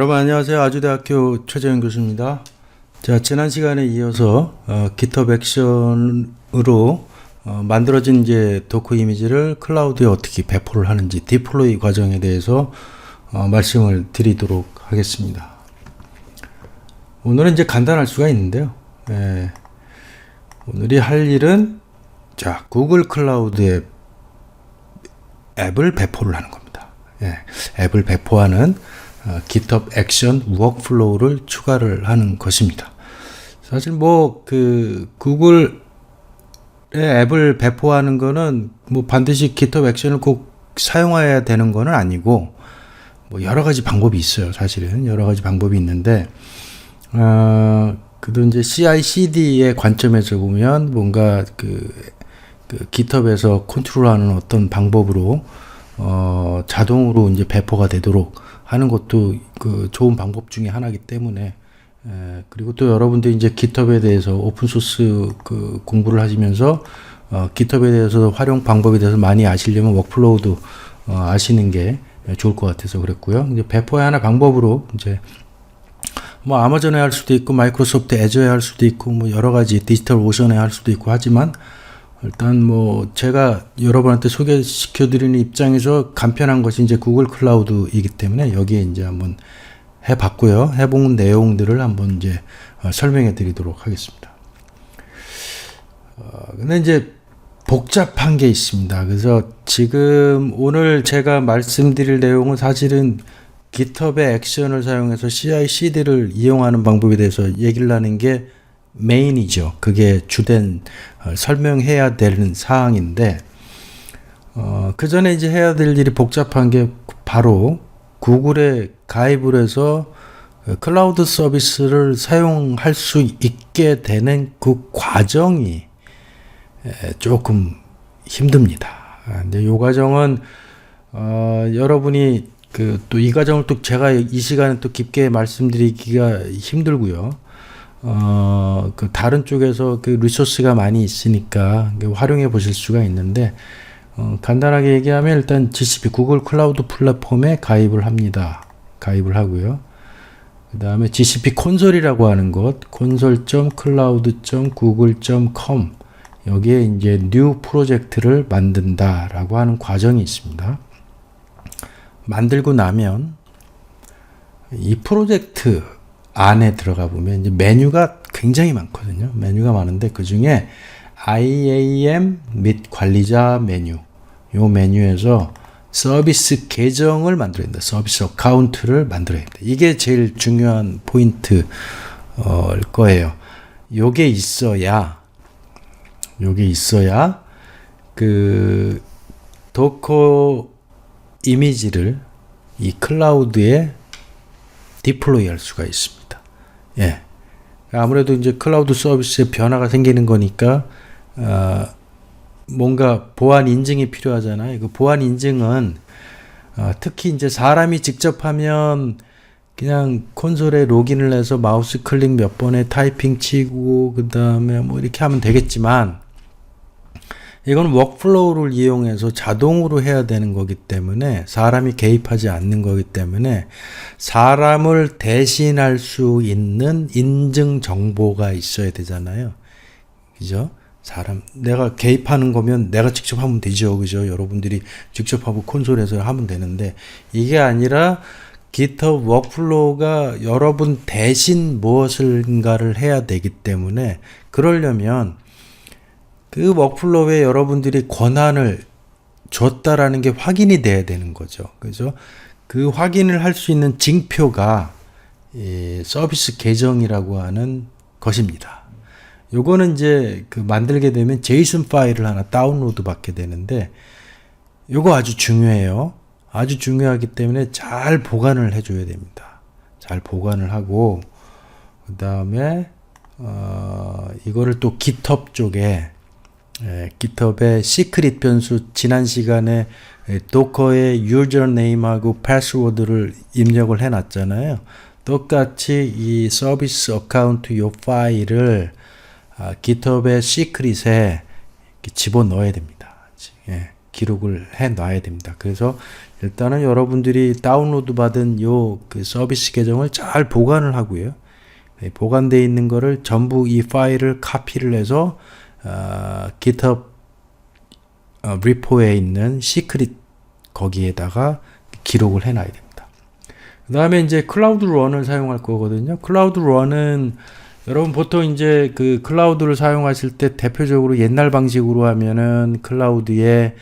여러분 안녕하세요. 아주대학교 최재현 교수입니다. 자, 지난 시간에 이어서 GitHub 액션으로 만들어진 이제 도커 이미지를 클라우드에 어떻게 배포를 하는지 디플로이 과정에 대해서 말씀을 드리도록 하겠습니다. 오늘은 이제 간단할 수가 있는데요. 오늘이 할 일은 자, 구글 클라우드에 앱을 배포를 하는 겁니다. 앱을 배포하는 GitHub 액션 워크플로우를 추가를 하는 것입니다. 사실 구글의 앱을 배포하는 거는 반드시 GitHub 액션을 꼭 사용해야 되는 거는 아니고 여러 가지 방법이 있어요. 사실은 여러 가지 방법이 있는데 그래도 이제 CI/CD의 관점에서 보면 뭔가 GitHub에서 컨트롤하는 어떤 방법으로 자동으로 이제 배포가 되도록 하는 것도 좋은 방법 중에 하나이기 때문에 그리고 또 여러분들이 이제 GitHub에 대해서 오픈소스 공부를 하시면서 GitHub에 대해서 활용 방법에 대해서 많이 아시려면 워크플로우도 아시는 게 좋을 것 같아서 그랬고요. 이제 배포의 하나 방법으로 이제 아마존에 할 수도 있고 마이크로소프트 애저에 할 수도 있고 여러 가지 디지털 오션에 할 수도 있고 하지만 일단 제가 여러분한테 소개시켜 드리는 입장에서 간편한 것이 이제 구글 클라우드이기 때문에 여기에 이제 한번 해봤고요. 해본 내용들을 한번 이제 설명해 드리도록 하겠습니다. 근데 이제 복잡한 게 있습니다. 그래서 지금 오늘 제가 말씀드릴 내용은 사실은 GitHub의 액션을 사용해서 CI/CD를 이용하는 방법에 대해서 얘기를 하는 게 메인이죠. 그게 주된 설명해야 되는 사항인데 그 전에 이제 해야 될 일이 복잡한 게 바로 구글에 가입을 해서 클라우드 서비스를 사용할 수 있게 되는 그 과정이 조금 힘듭니다. 근데 이 과정은 여러분이 또 이 과정을 또 제가 이 시간에 또 깊게 말씀드리기가 힘들고요. 다른 쪽에서 리소스가 많이 있으니까 활용해 보실 수가 있는데, 간단하게 얘기하면 일단 GCP, 구글 클라우드 플랫폼에 가입을 합니다. 가입을 하고요. 그 다음에 GCP 콘솔이라고 하는 곳, console.cloud.google.com, 여기에 이제 new 프로젝트를 만든다라고 하는 과정이 있습니다. 만들고 나면 이 프로젝트 안에 들어가 보면 이제 메뉴가 굉장히 많거든요. 메뉴가 많은데 그 중에 IAM 및 관리자 메뉴, 요 메뉴에서 서비스 계정을 만들어야 된다. 서비스 어카운트를 만들어야 된다. 이게 제일 중요한 포인트일 거예요. 요게 있어야 도커 이미지를 이 클라우드에 디플로이 할 수가 있습니다. 아무래도 이제 클라우드 서비스에 변화가 생기는 거니까 뭔가 보안 인증이 필요하잖아요. 그 보안 인증은 특히 이제 사람이 직접 하면 그냥 콘솔에 로그인을 해서 마우스 클릭 몇 번에 타이핑 치고 그 다음에 이렇게 하면 되겠지만 이건 워크플로우를 이용해서 자동으로 해야 되는 거기 때문에 사람이 개입하지 않는 거기 때문에 사람을 대신할 수 있는 인증 정보가 있어야 되잖아요. 그죠? 내가 개입하는 거면 내가 직접 하면 되죠. 그죠? 여러분들이 직접 하고 콘솔에서 하면 되는데 이게 아니라 GitHub 워크플로우가 여러분 대신 무엇인가를 해야 되기 때문에 그러려면 그 워크플로우에 여러분들이 권한을 줬다라는 게 확인이 돼야 되는 거죠. 그죠? 그 확인을 할 수 있는 징표가 이 서비스 계정이라고 하는 것입니다. 요거는 이제 만들게 되면 제이슨 파일을 하나 다운로드 받게 되는데 요거 아주 중요해요. 아주 중요하기 때문에 잘 보관을 해줘야 됩니다. 잘 보관을 하고 그 다음에 이거를 또 GitHub 쪽에 GitHub의 시크릿 변수 지난 시간에 도커의 유저네임하고 패스워드를 입력을 해놨잖아요. 똑같이 이 서비스 어카운트 요 파일을 GitHub의 시크릿에 집어넣어야 됩니다. 기록을 해 놔야 됩니다. 그래서 일단은 여러분들이 다운로드 받은 요 그 서비스 계정을 잘 보관을 하고요. 보관되어 있는 거를 전부 이 파일을 카피를 해서 GitHub 리포에 있는 시크릿 거기에다가 기록을 해놔야 됩니다. 그 다음에 이제 클라우드 런을 사용할 거거든요. 클라우드 런은 여러분 보통 이제 그 클라우드를 사용하실 때 대표적으로 옛날 방식으로 하면은 클라우드에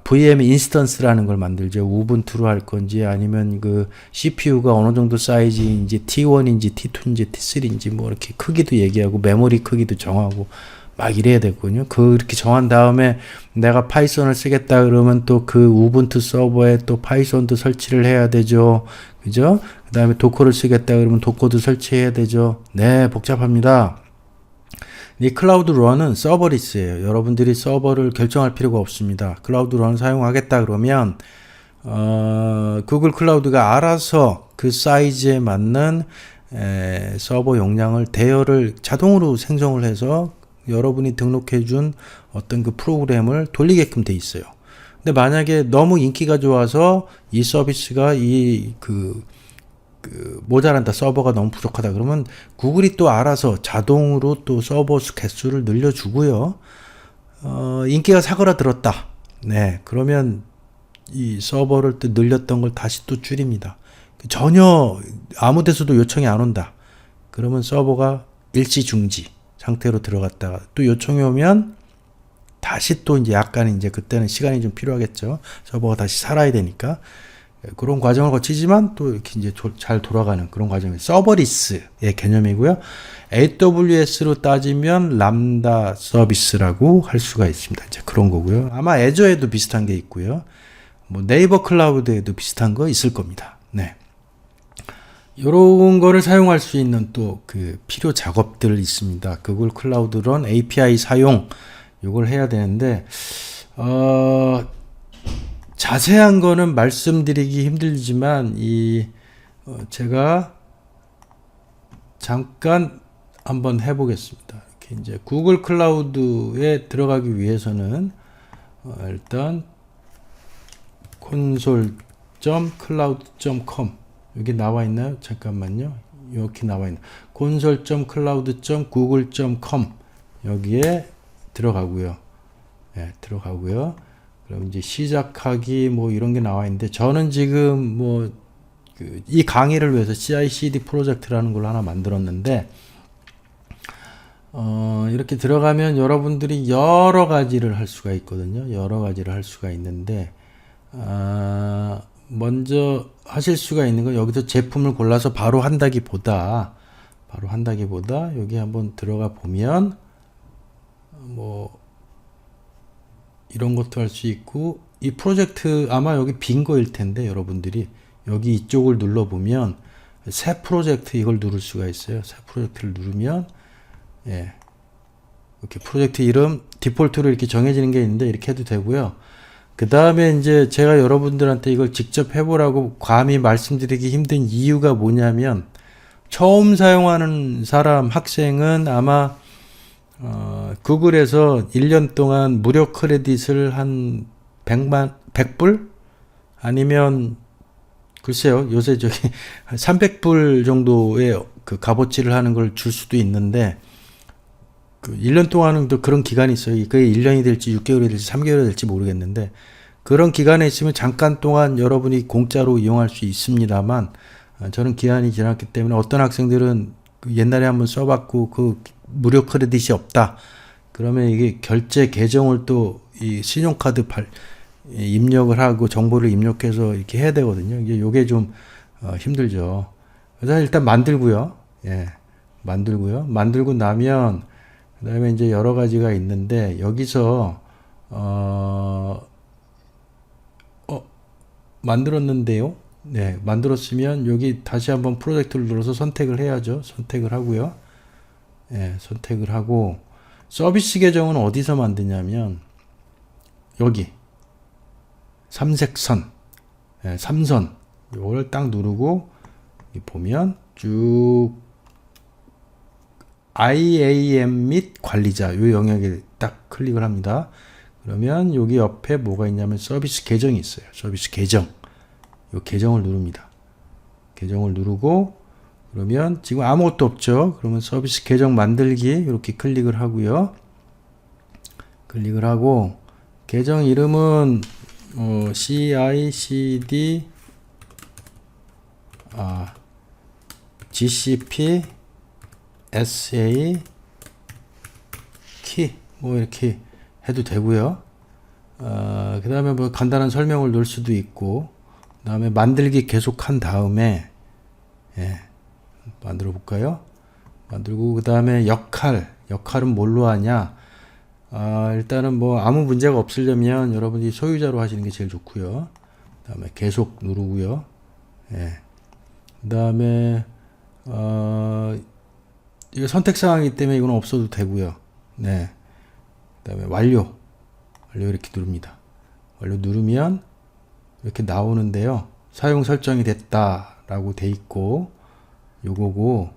VM 인스턴스라는 걸 만들죠. 우분투로 할 건지 아니면 그 CPU가 어느 정도 사이즈인지 T1인지 T2인지 T3인지 뭐 이렇게 크기도 얘기하고 메모리 크기도 정하고 막 이래야 되거든요. 그렇게 정한 다음에 내가 파이썬을 쓰겠다 그러면 또 그 우분투 서버에 또 파이썬도 설치를 해야 되죠. 그죠? 그 다음에 도커를 쓰겠다 그러면 도커도 설치해야 되죠. 네, 복잡합니다. 이 클라우드 런은 서버리스예요. 여러분들이 서버를 결정할 필요가 없습니다. 클라우드 런을 사용하겠다 그러면 구글 클라우드가 알아서 그 사이즈에 맞는 서버 용량을 대여를 자동으로 생성을 해서 여러분이 등록해 준 어떤 그 프로그램을 돌리게끔 돼 있어요. 근데 만약에 너무 인기가 좋아서 이 서비스가 모자란다, 서버가 너무 부족하다 그러면 구글이 또 알아서 자동으로 또 서버 개수를 늘려주고요. 인기가 사그라들었다. 네, 그러면 이 서버를 또 늘렸던 걸 다시 또 줄입니다. 전혀 아무 데서도 요청이 안 온다. 그러면 서버가 일시 중지 상태로 들어갔다가 또 요청이 오면 다시 또 이제 약간 이제 그때는 시간이 좀 필요하겠죠. 서버가 다시 살아야 되니까. 그런 과정을 거치지만 또 이렇게 이제 잘 돌아가는 그런 과정이 서버리스의 개념이고요. AWS로 따지면 람다 서비스라고 할 수가 있습니다. 이제 그런 거고요. 아마 애저에도 비슷한 게 있고요. 뭐 네이버 클라우드에도 비슷한 거 있을 겁니다. 네. 이런 거를 사용할 수 있는 또 그 필요 작업들 있습니다. 구글 클라우드 런 API 사용 이걸 해야 되는데 자세한 거는 말씀드리기 힘들지만 제가 잠깐 한번 해보겠습니다. 이렇게 이제 구글 클라우드에 들어가기 위해서는 일단 console.cloud.com 여기 나와 있나요? 잠깐만요. 이렇게 나와 있는 console.cloud.google.com 여기에 들어가고요. 네, 들어가고요. 그럼 이제 시작하기 뭐 이런 게 나와 있는데 저는 지금 뭐 이 강의를 위해서 CI/CD 프로젝트라는 걸 하나 만들었는데 이렇게 들어가면 여러분들이 여러 가지를 할 수가 있거든요. 여러 가지를 할 수가 있는데 먼저 하실 수가 있는 건 여기서 제품을 골라서 바로 한다기보다 여기 한번 들어가 보면 뭐 이런 것도 할 수 있고 이 프로젝트 아마 여기 빈 거일 텐데 여러분들이 여기 이쪽을 눌러보면 새 프로젝트 이걸 누를 수가 있어요. 새 프로젝트를 누르면 이렇게 프로젝트 이름 디폴트로 이렇게 정해지는 게 있는데 이렇게 해도 되고요. 그 다음에 이제 제가 여러분들한테 이걸 직접 해보라고 감히 말씀드리기 힘든 이유가 뭐냐면 처음 사용하는 사람 학생은 아마 구글에서 1년 동안 무료 크레딧을 한 100불? 아니면, 글쎄요, 요새 저기, 300불 정도의 그 값어치를 하는 걸 줄 수도 있는데, 1년 동안은 또 그런 기간이 있어요. 그게 1년이 될지 6개월이 될지 3개월이 될지 모르겠는데, 그런 기간에 있으면 잠깐 동안 여러분이 공짜로 이용할 수 있습니다만, 저는 기한이 지났기 때문에 어떤 학생들은 옛날에 한번 써봤고, 그 무료 크레딧이 없다. 그러면 이게 결제 계정을 또 이 신용카드 입력을 하고 정보를 입력해서 이렇게 해야 되거든요. 이게 요게 좀 힘들죠. 그래서 일단 만들고요. 만들고 나면 그다음에 이제 여러 가지가 있는데 여기서 만들었는데요. 네, 만들었으면 여기 다시 한번 프로젝트를 눌러서 선택을 해야죠. 선택을 하고요. 선택을 하고 서비스 계정은 어디서 만드냐면 여기 삼색선, 삼선 이걸 딱 누르고 보면 쭉 IAM 및 관리자 이 영역에 딱 클릭을 합니다. 그러면 여기 옆에 뭐가 있냐면 서비스 계정이 있어요. 서비스 계정. 이 계정을 누릅니다. 계정을 누르고 그러면 지금 아무것도 없죠. 그러면 서비스 계정 만들기 이렇게 클릭을 하고요. 클릭을 하고 계정 이름은 CICD GCP SA 키 뭐 이렇게 해도 되고요. 그 다음에 뭐 간단한 설명을 넣을 수도 있고 그 다음에 만들기 계속한 다음에 만들어 볼까요? 만들고 그 다음에 역할은 뭘로 하냐? 일단은 뭐 아무 문제가 없으려면 여러분이 소유자로 하시는 게 제일 좋고요. 그 다음에 계속 누르고요. 그 다음에 이거 선택사항이기 때문에 이건 없어도 되고요. 그 다음에 완료 이렇게 누릅니다. 완료 누르면 이렇게 나오는데요. 사용 설정이 됐다 라고 돼 있고 요거고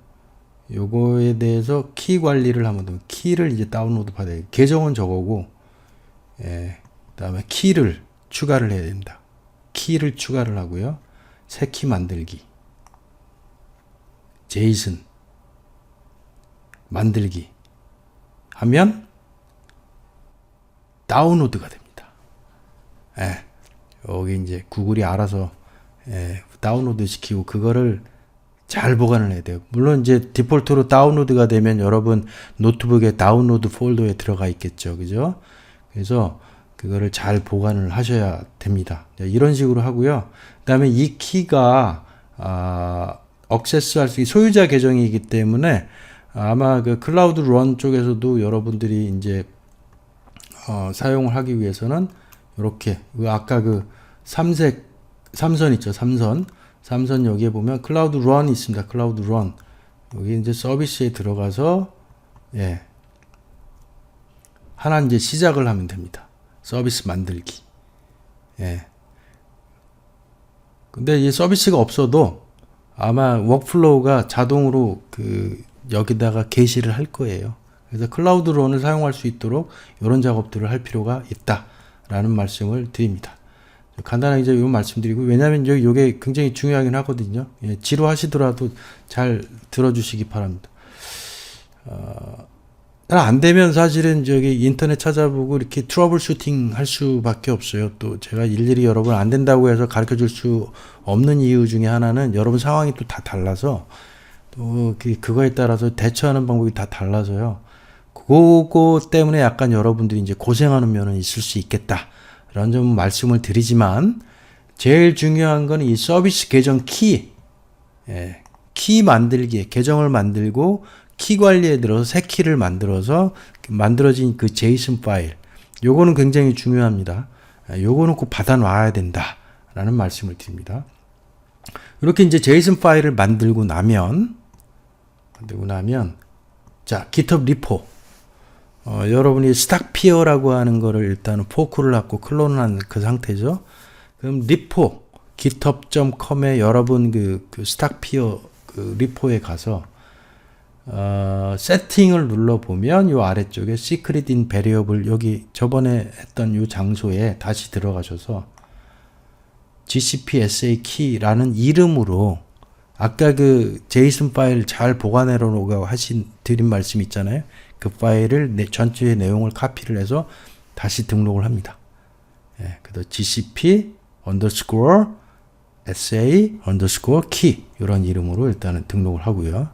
요거에 대해서 키 관리를 하면 됩니다. 키를 이제 다운로드 받아야 돼요. 계정은 저거고 그 다음에 키를 추가를 해야 됩니다. 키를 추가를 하고요. 새 키 만들기 제이슨 만들기 하면 다운로드가 됩니다. 여기 이제 구글이 알아서 다운로드 시키고 그거를 잘 보관을 해야 돼요. 물론 이제 디폴트로 다운로드가 되면 여러분 노트북에 다운로드 폴더에 들어가 있겠죠. 그죠? 그래서 그거를 잘 보관을 하셔야 됩니다. 이런 식으로 하고요. 그 다음에 이 키가 액세스할 수 있는 소유자 계정이기 때문에 아마 그 클라우드 런 쪽에서도 여러분들이 이제 사용을 하기 위해서는 이렇게 아까 그 삼선 있죠. 삼선 여기에 보면 클라우드 런이 있습니다. 클라우드 런 여기 이제 서비스에 들어가서 하나 이제 시작을 하면 됩니다. 서비스 만들기. 근데 이 서비스가 없어도 아마 워크플로우가 자동으로 여기다가 게시를 할 거예요. 그래서 클라우드 런을 사용할 수 있도록 이런 작업들을 할 필요가 있다라는 말씀을 드립니다. 간단하게 이제 이 말씀드리고 왜냐하면 이게 굉장히 중요하긴 하거든요. 지루하시더라도 잘 들어주시기 바랍니다. 잘 안 되면 사실은 저기 인터넷 찾아보고 이렇게 트러블 슈팅 할 수밖에 없어요. 또 제가 일일이 여러분 안 된다고 해서 가르쳐 줄 수 없는 이유 중에 하나는 여러분 상황이 또 다 달라서 또 그거에 따라서 대처하는 방법이 다 달라서요. 그거 때문에 약간 여러분들이 이제 고생하는 면은 있을 수 있겠다. 라는 점 말씀을 드리지만 제일 중요한 건 이 서비스 계정 키 만들기 계정을 만들고 키 관리에 들어서 새 키를 만들어서 만들어진 그 제이슨 파일 요거는 굉장히 중요합니다. 요거는 꼭 받아 놔야 된다 라는 말씀을 드립니다. 이렇게 이제 제이슨 파일을 만들고 나면 자 GitHub 리포 여러분이 스탁피어라고 하는 거를 일단은 포크를 하고 클론한 그 상태죠. 그럼 리포 github.com에 여러분 그 스탁피어 그 리포에 가서 세팅을 눌러 보면 요 아래쪽에 secret in variable 여기 저번에 했던 요 장소에 다시 들어가셔서 GCP SA key라는 이름으로 아까 그 제이슨 파일 잘 보관해 놓으라고 드린 말씀 있잖아요. 그 파일을 전체의 내용을 카피를 해서 다시 등록을 합니다. 그래서 GCP SA key 이런 이름으로 일단은 등록을 하고요.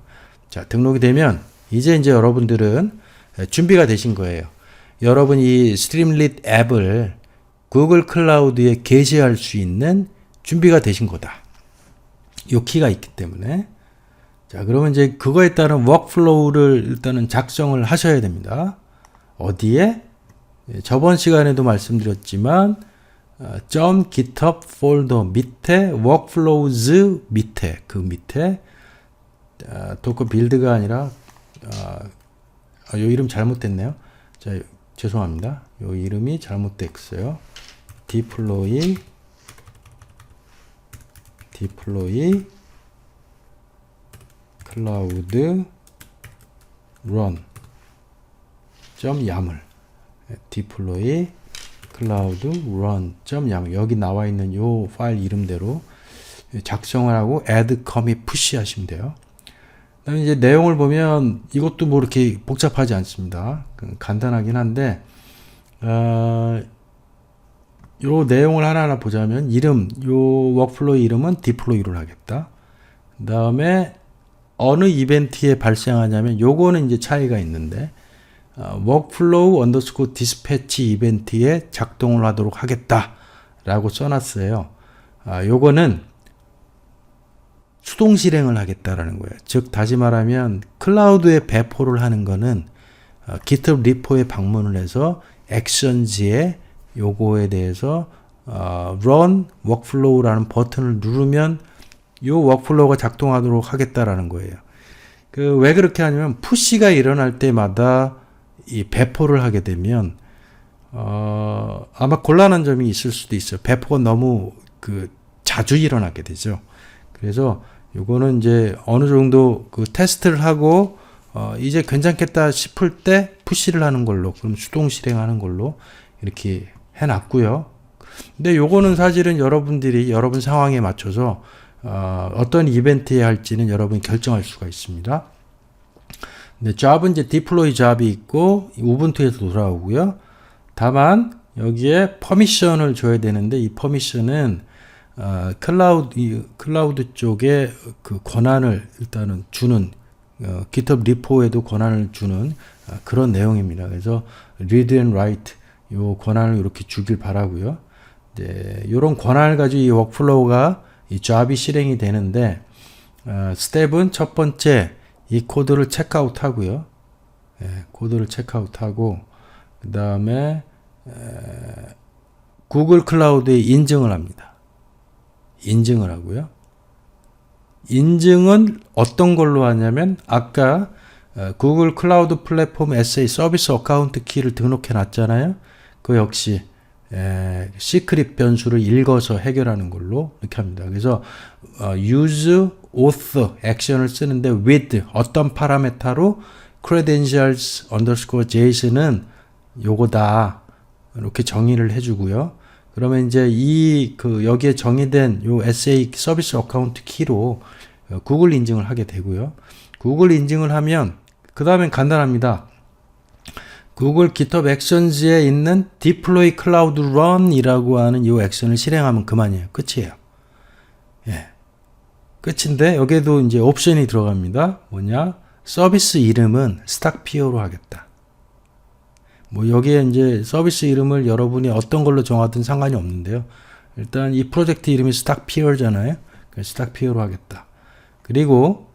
자, 등록이 되면 이제 여러분들은 준비가 되신 거예요. 여러분 이 스트림릿 앱을 구글 클라우드에 게시할 수 있는 준비가 되신 거다. 요 키가 있기 때문에 자, 그러면 이제 그거에 따른 워크플로우를 일단은 작성을 하셔야 됩니다. 어디에? 저번 시간에도 말씀드렸지만 .github 폴더 밑에 workflows 밑에 도커 빌드가 아니라 요 이름 잘못됐네요. 자, 죄송합니다. 요 이름이 잘못됐어요. deploy cloud run .yaml deploy cloud run .yaml 여기 나와 있는 요 파일 이름대로 작성을 하고 add commit push 하시면 돼요. 그다음에 이제 내용을 보면 이것도 뭐 이렇게 복잡하지 않습니다. 간단하긴 한데 요 내용을 하나하나 보자면 이름, 요 워크플로우 이름은 디플로이를 하겠다. 그 다음에 어느 이벤트에 발생하냐면 요거는 이제 차이가 있는데 workflow underscore dispatch 이벤트에 작동을 하도록 하겠다 라고 써놨어요. 요거는 수동 실행을 하겠다라는 거예요. 즉 다시 말하면 클라우드에 배포를 하는 거는 GitHub 리포에 방문을 해서 actions에 요거에 대해서 run workflow라는 버튼을 누르면 요 워크플로우가 작동하도록 하겠다라는 거예요. 왜 그렇게 하냐면 푸시가 일어날 때마다 이 배포를 하게 되면 아마 곤란한 점이 있을 수도 있어요. 배포가 너무 자주 일어나게 되죠. 그래서 요거는 이제 어느 정도 테스트를 하고 이제 괜찮겠다 싶을 때 푸시를 하는 걸로, 그럼 수동 실행하는 걸로 이렇게 해놨고요. 근데 요거는 사실은 여러분들이 여러분 상황에 맞춰서 어떤 이벤트에 할지는 여러분이 결정할 수가 있습니다. 근데 잡은 이제 deploy 잡이 있고 우분투에서 돌아오고요. 다만 여기에 퍼미션을 줘야 되는데 이 퍼미션은 클라우드 쪽에 그 권한을 일단은 주는 GitHub 리포에도 권한을 주는 그런 내용입니다. 그래서 read and write 요 권한을 이렇게 주길 바라고요. 이제 요런 권한을 가지고 이 워크플로우가 이 잡이 실행이 되는데 스텝은 첫 번째 이 코드를 체크아웃 하고요. 코드를 체크아웃 하고 그 다음에 구글 클라우드에 인증을 합니다. 인증을 하고요. 인증은 어떤 걸로 하냐면 아까 구글 클라우드 플랫폼 SA 서비스 어카운트 키를 등록해 놨잖아요. 그 역시 시크릿 변수를 읽어서 해결하는 걸로 이렇게 합니다. 그래서 use auth 액션을 쓰는데 with 어떤 파라메타로 credentials underscore js는 요거다 이렇게 정의를 해주고요. 그러면 이제 여기에 정의된 요 SA 서비스 어카운트 키로 구글 인증을 하게 되고요. 구글 인증을 하면 그 다음엔 간단합니다. 구글 GitHub Actions에 있는 Deploy Cloud Run 이라고 하는 이 액션을 실행하면 그만이에요. 끝이에요. 끝인데 여기에도 이제 옵션이 들어갑니다. 뭐냐? 서비스 이름은 StackPO로 하겠다. 뭐 여기에 이제 서비스 이름을 여러분이 어떤 걸로 정하든 상관이 없는데요. 일단 이 프로젝트 이름이 StackPO잖아요. 그래서 StackPO로 하겠다. 그리고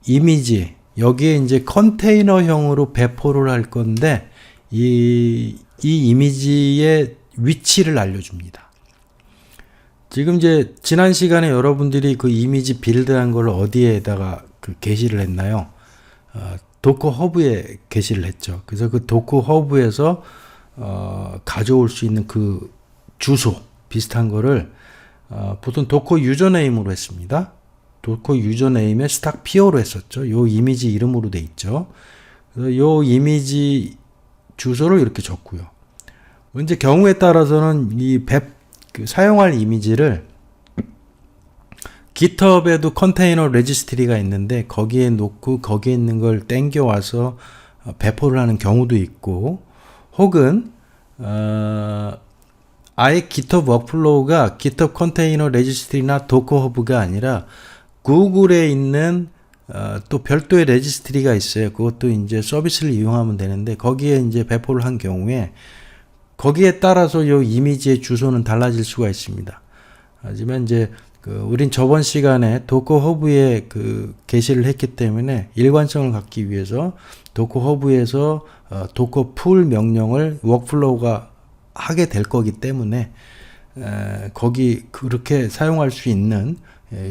이미지 여기에 이제 컨테이너형으로 배포를 할 건데 이 이미지의 위치를 알려줍니다. 지금 이제 지난 시간에 여러분들이 그 이미지 빌드한 걸 어디에다가 게시를 했나요? 도커 허브에 게시를 했죠. 그래서 그 도커 허브에서 가져올 수 있는 그 주소 비슷한 거를 보통 도커 유저네임으로 했습니다. 도커 유저네임에 StackPO로 했었죠. 요 이미지 이름으로 돼 있죠. 그래서 요 이미지 주소를 이렇게 적고요. 이제 경우에 따라서는 사용할 이미지를 GitHub에도 컨테이너 레지스트리가 있는데 거기에 놓고 거기에 있는 걸 땡겨 와서 배포를 하는 경우도 있고 혹은 아예 GitHub 워크플로우가 GitHub 컨테이너 레지스트리나 도커 허브가 아니라 구글에 있는 또 별도의 레지스트리가 있어요. 그것도 이제 서비스를 이용하면 되는데 거기에 이제 배포를 한 경우에 거기에 따라서 요 이미지의 주소는 달라질 수가 있습니다. 하지만 이제 우린 저번 시간에 도커 허브에 게시를 했기 때문에 일관성을 갖기 위해서 도커 허브에서 도커 풀 명령을 워크플로우가 하게 될 거기 때문에 거기 그렇게 사용할 수 있는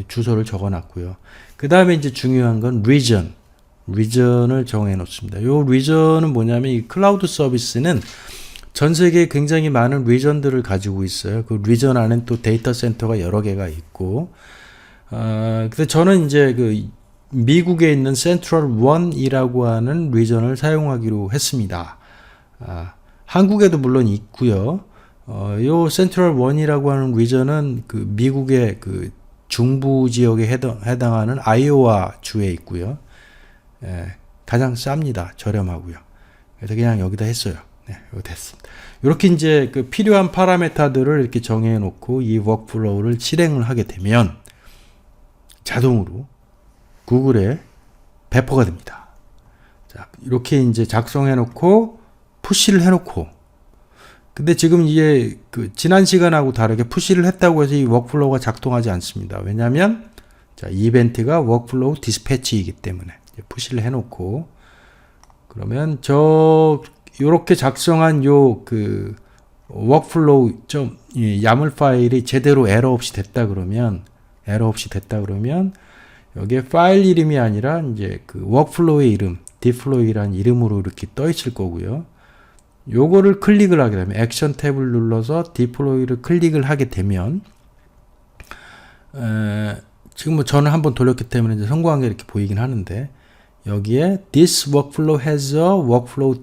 주소를 적어 놨고요. 그 다음에 이제 중요한 건 region을 정해 놓습니다. 요 region은 뭐냐면 이 클라우드 서비스는 전 세계에 굉장히 많은 리전들을 가지고 있어요. 그 리전 안엔 또 데이터 센터가 여러 개가 있고, 근데 저는 이제 미국에 있는 센트럴 1이라고 하는 리전을 사용하기로 했습니다. 한국에도 물론 있고요. 요 센트럴 원이라고 하는 리전은 그 미국의 그 중부 지역에 해당하는 아이오와 주에 있고요. 예, 가장 쌉니다. 저렴하고요. 그래서 그냥 여기다 했어요. 네, 이거 됐습니다. 이렇게 이제 그 필요한 파라메타들을 이렇게 정해 놓고 이 워크플로우를 실행을 하게 되면 자동으로 구글에 배포가 됩니다. 자, 이렇게 이제 작성해 놓고 푸시를 해 놓고, 근데 지금 이게 그 지난 시간하고 다르게 푸시를 했다고 해서 이 워크플로우가 작동하지 않습니다. 왜냐하면 자, 이벤트가 워크플로우 디스패치이기 때문에 푸시를 해 놓고, 그러면 요렇게 작성한 요 그 워크플로우 야물 파일이 제대로 에러 없이 됐다 그러면 여기에 파일 이름이 아니라 이제 그 워크플로우의 이름, 디플로이라는 이름으로 이렇게 떠 있을 거고요. 요거를 클릭을 하게 되면 액션 탭을 눌러서 디플로이를 클릭을 하게 되면 지금 뭐 저는 한번 돌렸기 때문에 이제 성공한 게 이렇게 보이긴 하는데, 여기에 This workflow has a workflow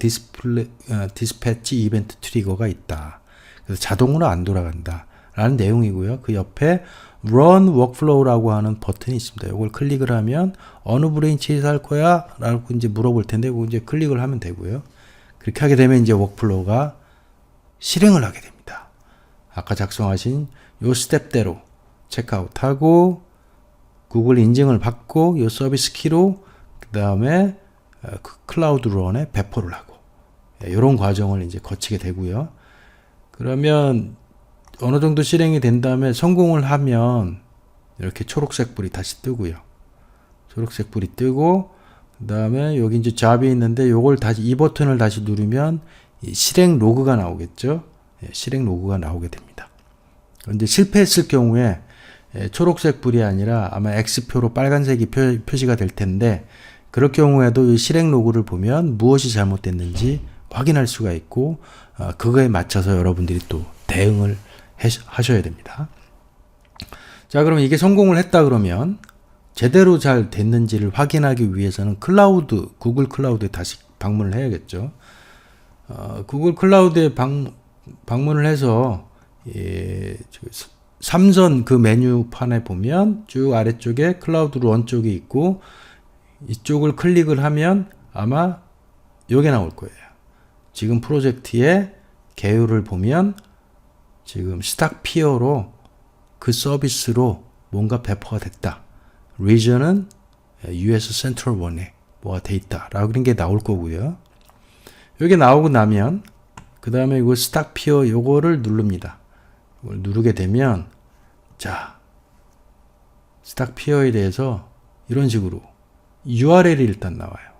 dispatch event trigger가 있다. 그래서 자동으로 안 돌아간다 라는 내용이고요. 그 옆에 Run workflow라고 하는 버튼이 있습니다. 이걸 클릭을 하면 어느 브랜치에서 할 거야? 라고 이제 물어볼 텐데, 그거 이제 클릭을 하면 되고요. 그렇게 하게 되면 이제 워크플로우가 실행을 하게 됩니다. 아까 작성하신 요 스텝대로 체크아웃하고 구글 인증을 받고 요 서비스 키로 그 다음에 클라우드 런에 배포를 하고, 이런 과정을 이제 거치게 되고요. 그러면 어느 정도 실행이 된 다음에 성공을 하면 이렇게 초록색 불이 다시 뜨고요. 초록색 불이 뜨고, 그 다음에 여기 이제 잡이 있는데 요걸 다시 이 버튼을 다시 누르면 실행 로그가 나오겠죠. 실행 로그가 나오게 됩니다. 그런데 실패했을 경우에 초록색 불이 아니라 아마 X표로 빨간색이 표시가 될 텐데, 그럴 경우에도 이 실행 로그를 보면 무엇이 잘못됐는지 확인할 수가 있고, 그거에 맞춰서 여러분들이 또 대응을 하셔야 됩니다. 자, 그럼 이게 성공을 했다 그러면 제대로 잘 됐는지를 확인하기 위해서는 구글 클라우드에 다시 방문을 해야겠죠. 구글 클라우드에 방문을 해서 삼선 그 메뉴판에 보면 쭉 아래쪽에 클라우드 런 쪽이 있고, 이쪽을 클릭을 하면 아마 요게 나올 거예요. 지금 프로젝트의 개요를 보면 지금 스탁피어로 그 서비스로 뭔가 배포가 됐다. 리전은 US 센트럴 원에 뭐가 돼 있다 라고 그런 게 나올 거고요. 여기 나오고 나면 그 다음에 이거 스탁피어 요거를 누릅니다. 이걸 누르게 되면 자, 스탁피어에 대해서 이런 식으로 URL이 일단 나와요.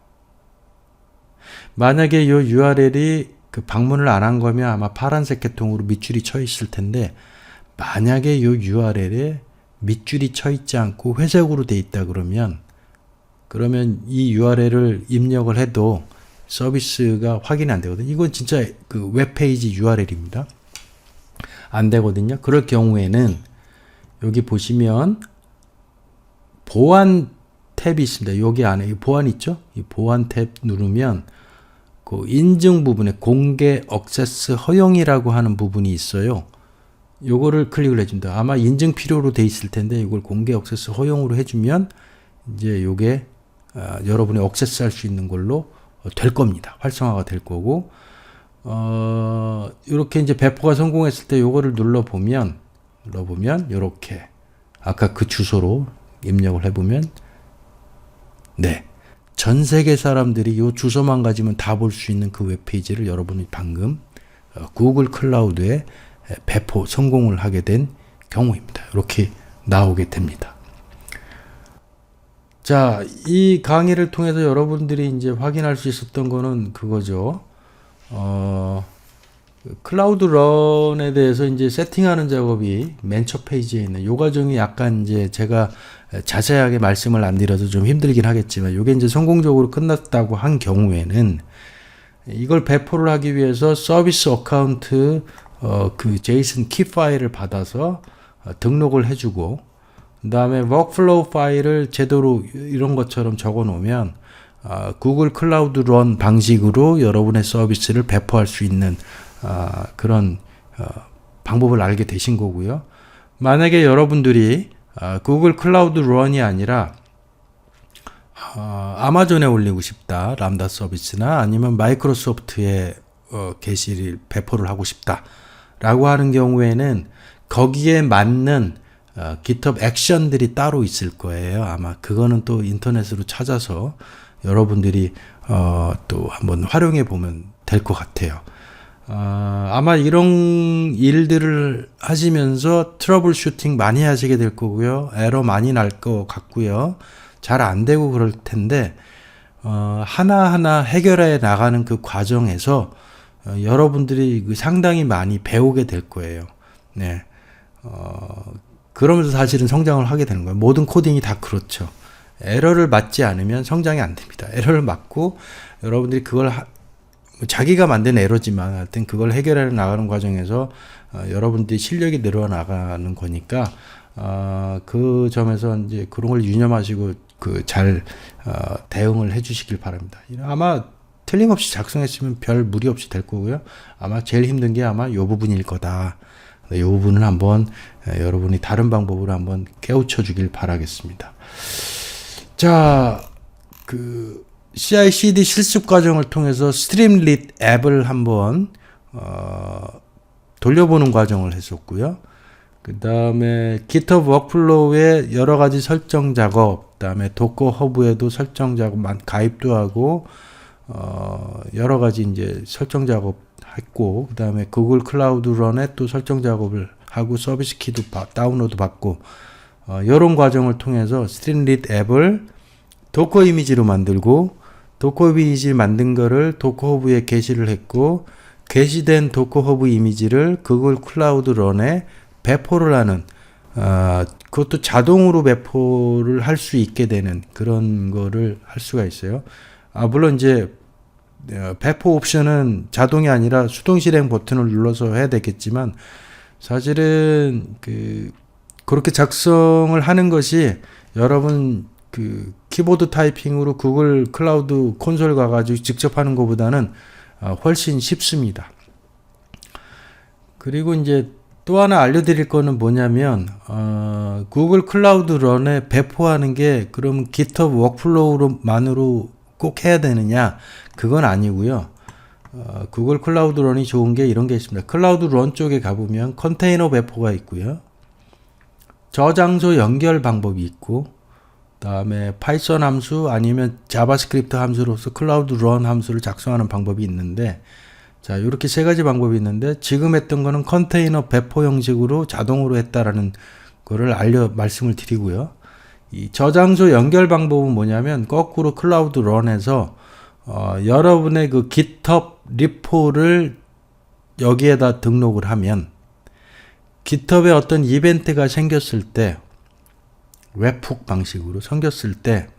만약에 이 URL이 그 방문을 안 한 거면 아마 파란색 계통으로 밑줄이 쳐 있을 텐데, 만약에 이 URL에 밑줄이 쳐 있지 않고 회색으로 돼 있다 그러면 이 URL을 입력을 해도 서비스가 확인이 안 되거든요. 이건 진짜 그 웹페이지 URL입니다. 안 되거든요. 그럴 경우에는 여기 보시면 보안 탭이 있습니다. 여기 안에 이 보안 있죠? 이 보안 탭 누르면 그 인증 부분에 공개 액세스 허용이라고 하는 부분이 있어요. 요거를 클릭을 해준다. 아마 인증 필요로 돼 있을 텐데 이걸 공개 액세스 허용으로 해주면 이제 요게 여러분이 액세스 할 수 있는 걸로 될 겁니다. 활성화가 될 거고, 이렇게 이제 배포가 성공했을 때 요거를 눌러보면 요렇게 아까 그 주소로 입력을 해보면 네, 전 세계 사람들이 요 주소만 가지면 다 볼 수 있는 그 웹페이지를 여러분이 방금 구글 클라우드에 배포 성공을 하게 된 경우입니다. 이렇게 나오게 됩니다. 자, 이 강의를 통해서 여러분들이 이제 확인할 수 있었던 거는 그거죠. 클라우드 런에 대해서 이제 세팅하는 작업이 맨 첫 페이지에 있는 요 과정이 약간 이제 제가 자세하게 말씀을 안 드려도 좀 힘들긴 하겠지만, 요게 이제 성공적으로 끝났다고 한 경우에는 이걸 배포를 하기 위해서 서비스 어카운트 그 제이슨 키 파일을 받아서 등록을 해주고, 그 다음에 워크플로우 파일을 제대로 이런 것처럼 적어 놓으면 구글 클라우드 런 방식으로 여러분의 서비스를 배포할 수 있는 그런 방법을 알게 되신 거고요. 만약에 여러분들이 구글 클라우드 런이 아니라 아마존에 올리고 싶다, 람다 서비스나 아니면 마이크로소프트에 게시를 배포를 하고 싶다 라고 하는 경우에는 거기에 맞는 GitHub 액션들이 따로 있을 거예요. 아마 그거는 또 인터넷으로 찾아서 여러분들이 또 한번 활용해 보면 될 것 같아요. 아마 이런 일들을 하시면서 트러블 슈팅 많이 하시게 될 거고요. 에러 많이 날 것 같고요. 잘 안 되고 그럴 텐데 하나하나 해결해 나가는 그 과정에서 여러분들이 상당히 많이 배우게 될 거예요. 네. 그러면서 사실은 성장을 하게 되는 거예요. 모든 코딩이 다 그렇죠. 에러를 맞지 않으면 성장이 안 됩니다. 에러를 맞고 여러분들이 그걸 자기가 만든 에러지만 하여튼 그걸 해결해 나가는 과정에서 여러분들이 실력이 늘어 나가는 거니까 그 점에서 이제 그런 걸 유념하시고 잘 대응을 해 주시길 바랍니다. 아마 틀림없이 작성했으면 별 무리 없이 될 거고요. 아마 제일 힘든 게 아마 이 부분일 거다. 이 부분을 한번 여러분이 다른 방법으로 한번 깨우쳐 주길 바라겠습니다. 자, CI/CD 실습 과정을 통해서 스트림릿 앱을 한번 돌려보는 과정을 했었고요. 그 다음에 GitHub 워크플로우의 여러 가지 설정 작업, 그 다음에 도커 허브에도 설정 작업 가입도 하고 여러 가지 이제 설정 작업 했고, 그 다음에 구글 클라우드 런에 또 설정 작업을 하고 서비스 키도 다운로드 받고 이런 과정을 통해서 스트림릿 앱을 도커 이미지로 만들고 도커 이미지 만든 거를 도커 허브에 게시를 했고 게시된 도커 허브 이미지를 구글 클라우드 런에 배포를 하는 그것도 자동으로 배포를 할 수 있게 되는 그런 거를 할 수가 있어요. 물론 이제 배포 옵션은 자동이 아니라 수동 실행 버튼을 눌러서 해야 되겠지만 사실은 그렇게 작성을 하는 것이 여러분 키보드 타이핑으로 구글 클라우드 콘솔 가가지고 직접 하는 것보다는 훨씬 쉽습니다. 그리고 이제 또 하나 알려드릴 거는 뭐냐면 구글 클라우드 런에 배포하는 게 그럼 GitHub 워크플로우만으로 꼭 해야 되느냐? 그건 아니고요. 구글 클라우드 런이 좋은 게 이런 게 있습니다. 클라우드 런 쪽에 가보면 컨테이너 배포가 있고요. 저장소 연결 방법이 있고 다음에 파이썬 함수 아니면 자바스크립트 함수로서 클라우드 런 함수를 작성하는 방법이 있는데 자, 이렇게 세 가지 방법이 있는데 지금 했던 거는 컨테이너 배포 형식으로 자동으로 했다라는 거를 말씀을 드리고요. 이 저장소 연결 방법은 뭐냐면 거꾸로 클라우드 런에서 여러분의 그 GitHub 리포를 여기에다 등록을 하면 GitHub에 어떤 이벤트가 생겼을 때 웹훅 방식으로 생겼을 때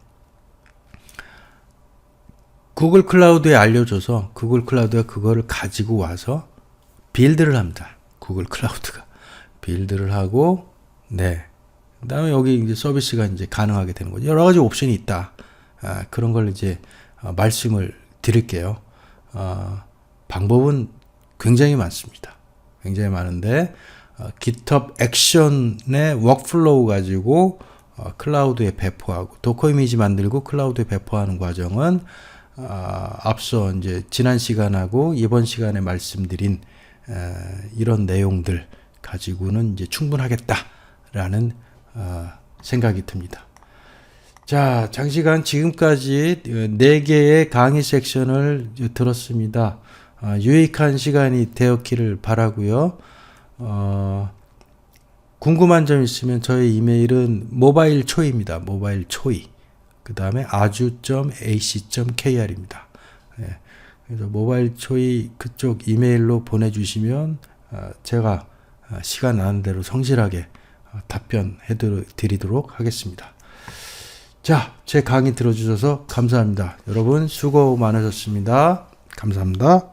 구글 클라우드에 알려줘서 구글 클라우드가 그거를 가지고 와서 빌드를 합니다. 구글 클라우드가 빌드를 하고 네. 그다음에 여기 이제 서비스가 이제 가능하게 되는 거죠. 여러 가지 옵션이 있다. 그런 걸 이제 말씀을 드릴게요. 방법은 굉장히 많습니다. 굉장히 많은데 GitHub 액션의 워크플로우 가지고 클라우드에 배포하고 도커 이미지 만들고 클라우드에 배포하는 과정은 앞서 이제 지난 시간하고 이번 시간에 말씀드린 이런 내용들 가지고는 이제 충분하겠다라는 생각이 듭니다. 자, 장시간 지금까지 4개의 강의 섹션을 들었습니다. 유익한 시간이 되었기를 바라고요. 궁금한 점 있으면 저의 이메일은 모바일 초이입니다. 모바일 초이. 그 다음에 aju.ac.kr입니다. 예, 그래서 모바일 초이 그쪽 이메일로 보내주시면 제가 시간 나는 대로 성실하게 답변해 드리도록 하겠습니다. 자, 제 강의 들어주셔서 감사합니다. 여러분 수고 많으셨습니다. 감사합니다.